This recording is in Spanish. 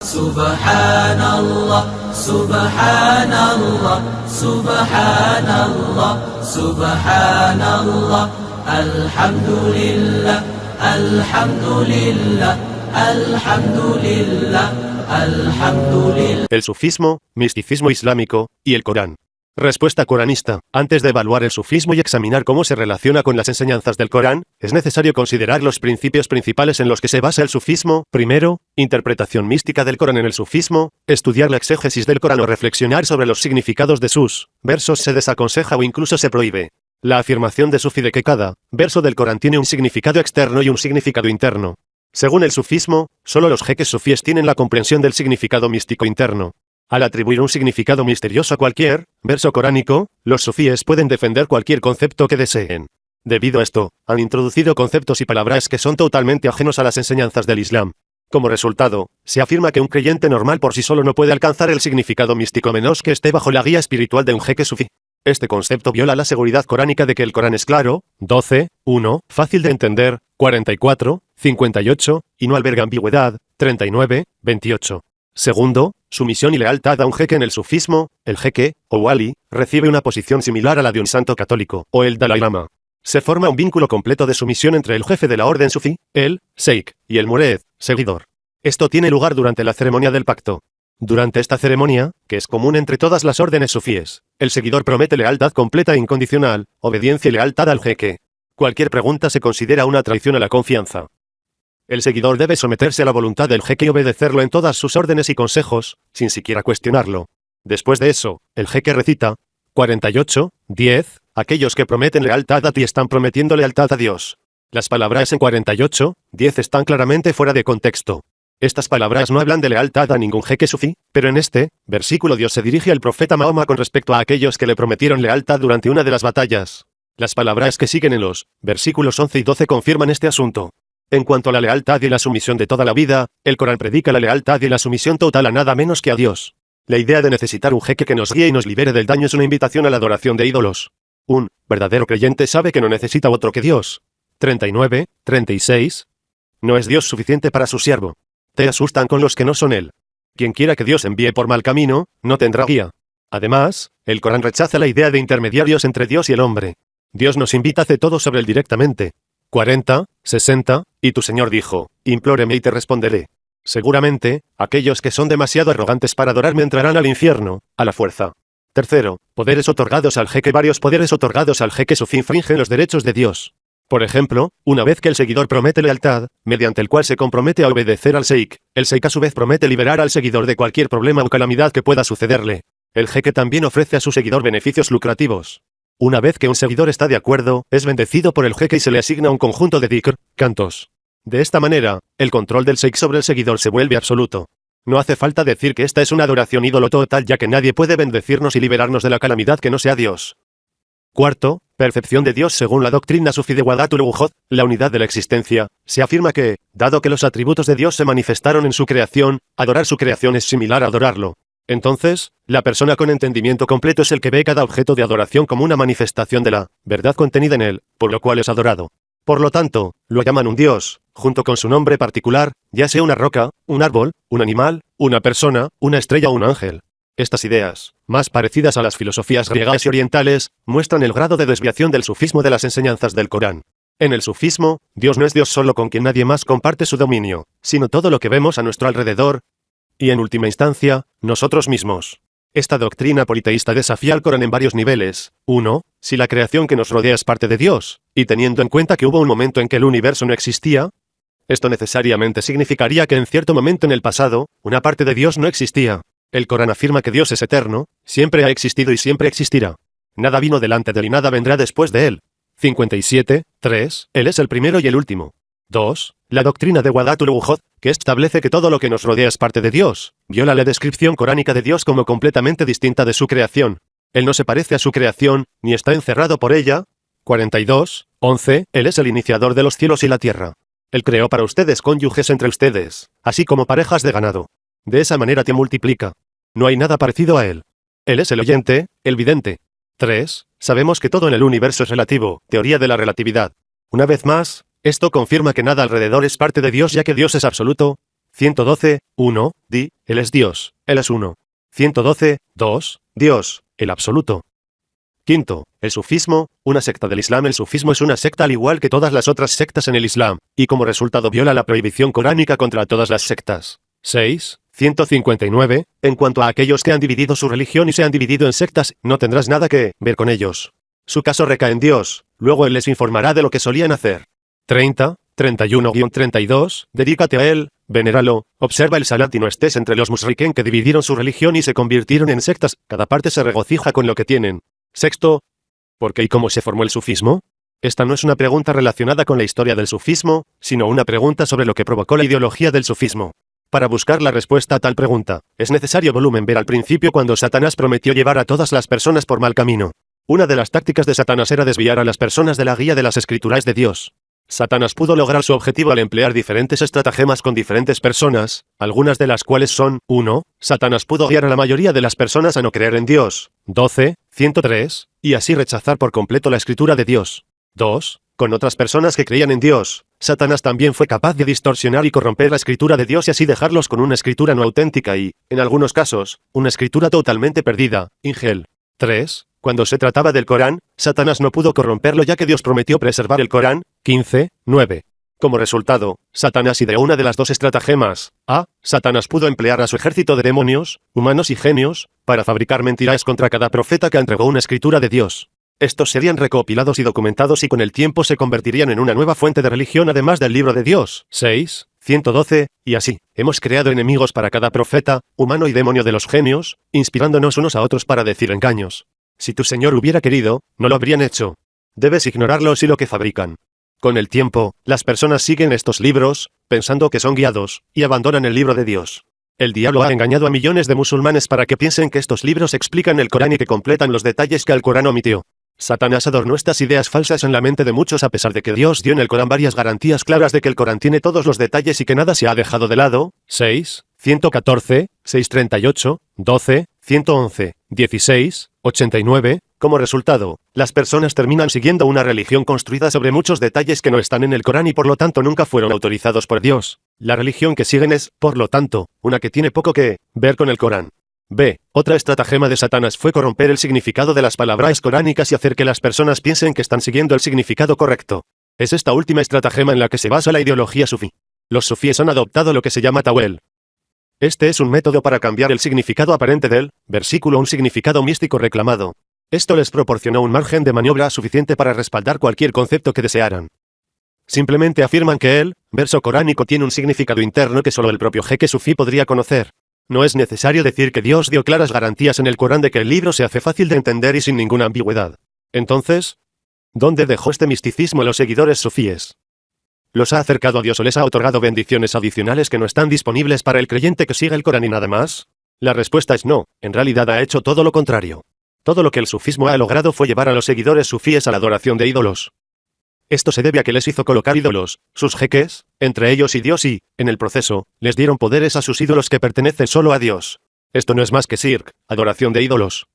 Subhanallah, Subhanallah, Subhanallah, Subhanallah, Alhamdulillah, Alhamdulillah, Alhamdulillah, Alhamdulillah. El sufismo, misticismo islámico, y el Corán. Respuesta coranista. Antes de evaluar el sufismo y examinar cómo se relaciona con las enseñanzas del Corán, es necesario considerar los principios principales en los que se basa el sufismo. Primero, interpretación mística del Corán en el sufismo, estudiar la exégesis del Corán o reflexionar sobre los significados de sus versos se desaconseja o incluso se prohíbe. La afirmación de Sufi de que cada verso del Corán tiene un significado externo y un significado interno. Según el sufismo, solo los jeques sufíes tienen la comprensión del significado místico interno. Al atribuir un significado misterioso a cualquier verso coránico, los sufíes pueden defender cualquier concepto que deseen. Debido a esto, han introducido conceptos y palabras que son totalmente ajenos a las enseñanzas del Islam. Como resultado, se afirma que un creyente normal por sí solo no puede alcanzar el significado místico a menos que esté bajo la guía espiritual de un jeque sufí. Este concepto viola la seguridad coránica de que el Corán es claro, 12:1, fácil de entender, 44:58, y no alberga ambigüedad, 39:28. Segundo, sumisión y lealtad a un jeque en el sufismo, el jeque, o wali, recibe una posición similar a la de un santo católico, o el Dalai Lama. Se forma un vínculo completo de sumisión entre el jefe de la orden sufí, el sheikh, y el murid, seguidor. Esto tiene lugar durante la ceremonia del pacto. Durante esta ceremonia, que es común entre todas las órdenes sufíes, el seguidor promete lealtad completa e incondicional, obediencia y lealtad al jeque. Cualquier pregunta se considera una traición a la confianza. El seguidor debe someterse a la voluntad del jeque y obedecerlo en todas sus órdenes y consejos, sin siquiera cuestionarlo. Después de eso, el jeque recita 48:10, aquellos que prometen lealtad a ti están prometiendo lealtad a Dios. Las palabras en 48:10 están claramente fuera de contexto. Estas palabras no hablan de lealtad a ningún jeque sufí, pero en este versículo Dios se dirige al profeta Mahoma con respecto a aquellos que le prometieron lealtad durante una de las batallas. Las palabras que siguen en los versículos 11 y 12 confirman este asunto. En cuanto a la lealtad y la sumisión de toda la vida, el Corán predica la lealtad y la sumisión total a nada menos que a Dios. La idea de necesitar un jeque que nos guíe y nos libere del daño es una invitación a la adoración de ídolos. Un verdadero creyente sabe que no necesita otro que Dios. 39:36. No es Dios suficiente para su siervo. Te asustan con los que no son él. Quien quiera que Dios envíe por mal camino, no tendrá guía. Además, el Corán rechaza la idea de intermediarios entre Dios y el hombre. Dios nos invita a hacer todo sobre él directamente. 40:60, y tu Señor dijo, implóreme y te responderé. Seguramente, aquellos que son demasiado arrogantes para adorarme entrarán al infierno, a la fuerza. Tercero, poderes otorgados al jeque. Varios poderes otorgados al jeque sufí infringen los derechos de Dios. Por ejemplo, una vez que el seguidor promete lealtad, mediante el cual se compromete a obedecer al sheikh, el sheikh a su vez promete liberar al seguidor de cualquier problema o calamidad que pueda sucederle. El jeque también ofrece a su seguidor beneficios lucrativos. Una vez que un seguidor está de acuerdo, es bendecido por el jeque y se le asigna un conjunto de dhikr, cantos. De esta manera, el control del sheikh sobre el seguidor se vuelve absoluto. No hace falta decir que esta es una adoración ídolo total, ya que nadie puede bendecirnos y liberarnos de la calamidad que no sea Dios. Cuarto, percepción de Dios. Según la doctrina sufí de Wahdatul Wujud, la unidad de la existencia, se afirma que, dado que los atributos de Dios se manifestaron en su creación, adorar su creación es similar a adorarlo. Entonces, la persona con entendimiento completo es el que ve cada objeto de adoración como una manifestación de la verdad contenida en él, por lo cual es adorado. Por lo tanto, lo llaman un Dios, junto con su nombre particular, ya sea una roca, un árbol, un animal, una persona, una estrella o un ángel. Estas ideas, más parecidas a las filosofías griegas y orientales, muestran el grado de desviación del sufismo de las enseñanzas del Corán. En el sufismo, Dios no es Dios solo con quien nadie más comparte su dominio, sino todo lo que vemos a nuestro alrededor, y en última instancia, nosotros mismos. Esta doctrina politeísta desafía al Corán en varios niveles. 1. Si la creación que nos rodea es parte de Dios, y teniendo en cuenta que hubo un momento en que el universo no existía, esto necesariamente significaría que en cierto momento en el pasado, una parte de Dios no existía. El Corán afirma que Dios es eterno, siempre ha existido y siempre existirá. Nada vino delante de él y nada vendrá después de él. 57:3. Él es el primero y el último. 2. La doctrina de Wahdatul Wujud, que establece que todo lo que nos rodea es parte de Dios, viola la descripción coránica de Dios como completamente distinta de su creación. Él no se parece a su creación, ni está encerrado por ella. 42:11. Él es el iniciador de los cielos y la tierra. Él creó para ustedes cónyuges entre ustedes, así como parejas de ganado. De esa manera te multiplica. No hay nada parecido a él. Él es el oyente, el vidente. 3. Sabemos que todo en el universo es relativo, teoría de la relatividad. Una vez más, esto confirma que nada alrededor es parte de Dios ya que Dios es absoluto. 112, 1, di, Él es Dios, Él es uno. 112, 2, Dios, el absoluto. Quinto, el sufismo, una secta del Islam. El sufismo es una secta al igual que todas las otras sectas en el Islam, y como resultado viola la prohibición coránica contra todas las sectas. 6, 159, en cuanto a aquellos que han dividido su religión y se han dividido en sectas, no tendrás nada que ver con ellos. Su caso recae en Dios, luego Él les informará de lo que solían hacer. 30, 31-32, dedícate a Él, venéralo, observa el salat y no estés entre los musriquén que dividieron su religión y se convirtieron en sectas, cada parte se regocija con lo que tienen. Sexto, ¿por qué y cómo se formó el sufismo? Esta no es una pregunta relacionada con la historia del sufismo, sino una pregunta sobre lo que provocó la ideología del sufismo. Para buscar la respuesta a tal pregunta, es necesario ver al principio cuando Satanás prometió llevar a todas las personas por mal camino. Una de las tácticas de Satanás era desviar a las personas de la guía de las escrituras de Dios. Satanás pudo lograr su objetivo al emplear diferentes estratagemas con diferentes personas, algunas de las cuales son: 1. Satanás pudo guiar a la mayoría de las personas a no creer en Dios, 12, 103, y así rechazar por completo la escritura de Dios. 2. Con otras personas que creían en Dios, Satanás también fue capaz de distorsionar y corromper la escritura de Dios y así dejarlos con una escritura no auténtica y, en algunos casos, una escritura totalmente perdida, ingel. 3. Cuando se trataba del Corán, Satanás no pudo corromperlo ya que Dios prometió preservar el Corán, 15, 9. Como resultado, Satanás ideó una de las dos estratagemas. A. Satanás pudo emplear a su ejército de demonios, humanos y genios, para fabricar mentiras contra cada profeta que entregó una escritura de Dios. Estos serían recopilados y documentados y con el tiempo se convertirían en una nueva fuente de religión además del libro de Dios. 6, 112, y así, hemos creado enemigos para cada profeta, humano y demonio de los genios, inspirándonos unos a otros para decir engaños. Si tu Señor hubiera querido, no lo habrían hecho. Debes ignorarlos y lo que fabrican. Con el tiempo, las personas siguen estos libros, pensando que son guiados, y abandonan el libro de Dios. El diablo ha engañado a millones de musulmanes para que piensen que estos libros explican el Corán y que completan los detalles que el Corán omitió. Satanás adornó estas ideas falsas en la mente de muchos a pesar de que Dios dio en el Corán varias garantías claras de que el Corán tiene todos los detalles y que nada se ha dejado de lado. 6, 114, 638, 12, 111, 16, 89. Como resultado, las personas terminan siguiendo una religión construida sobre muchos detalles que no están en el Corán y por lo tanto nunca fueron autorizados por Dios. La religión que siguen es, por lo tanto, una que tiene poco que ver con el Corán. B. Otra estratagema de Satanás fue corromper el significado de las palabras coránicas y hacer que las personas piensen que están siguiendo el significado correcto. Es esta última estratagema en la que se basa la ideología sufí. Los sufíes han adoptado lo que se llama tawel. Este es un método para cambiar el significado aparente del versículo a un significado místico reclamado. Esto les proporcionó un margen de maniobra suficiente para respaldar cualquier concepto que desearan. Simplemente afirman que el verso coránico tiene un significado interno que solo el propio jeque sufí podría conocer. No es necesario decir que Dios dio claras garantías en el Corán de que el libro se hace fácil de entender y sin ninguna ambigüedad. Entonces, ¿dónde dejó este misticismo a los seguidores sufíes? ¿Los ha acercado a Dios o les ha otorgado bendiciones adicionales que no están disponibles para el creyente que sigue el Corán y nada más? La respuesta es no, en realidad ha hecho todo lo contrario. Todo lo que el sufismo ha logrado fue llevar a los seguidores sufíes a la adoración de ídolos. Esto se debe a que les hizo colocar ídolos, sus jeques, entre ellos y Dios y, en el proceso, les dieron poderes a sus ídolos que pertenecen solo a Dios. Esto no es más que shirk, adoración de ídolos.